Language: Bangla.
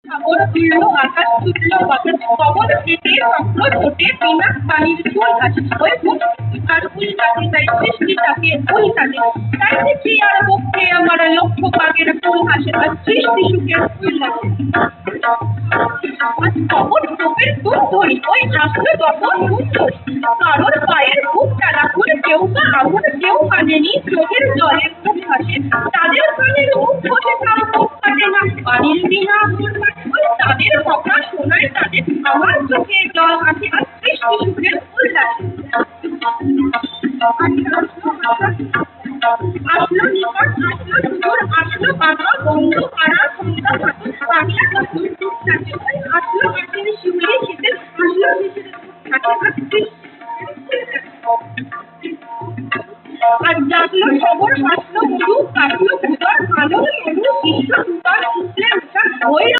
সাগর ফিরলো, আকাশ ছুটলো, কবর কেটে চক্র ছোটে, পিনাক পানির চুল আছে ওই ফুল আর ফুল কাটে, তাই সৃষ্টি তাকে ফুল কাটে, তাই দেখি আর পক্ষে আমার লক্ষ্য পাগের ফুল হাসে, আর সৃষ্টি সুখের ফুল লাগে। আজ কবর টোপের দুধ ধরি, ওই আসলো তত সুন্দর, কারোর পায়ের বুক টানা ফুল, কেউ বা আগুন, কেউ কাঁদেনি চোখের জলের মুখ হাসে, তাদের কানের মুখ বসে তার মুখ কাটে না, বাড়ির বিনা তাদের কথা শোনায় তাদের, আমার চোখে জল আসে, আর সৃষ্টি সুখের ফুল লাগে। আসলো নিকট, আসলো সুদূর, আসলো বাবা বন্ধু পাড়া সন্ধ্যা ভাদর, বাংলা তখন চুপ থাকে, আসলো হাতের শিউলি শীতের, আসলো শীতের থাকে, আর সৃষ্টি আর জাগলো খবর, হাসলো মধু, কাটলো ভুতর, কালো মধু, কৃষ্ণ সুতার উঠলে উঠা ওই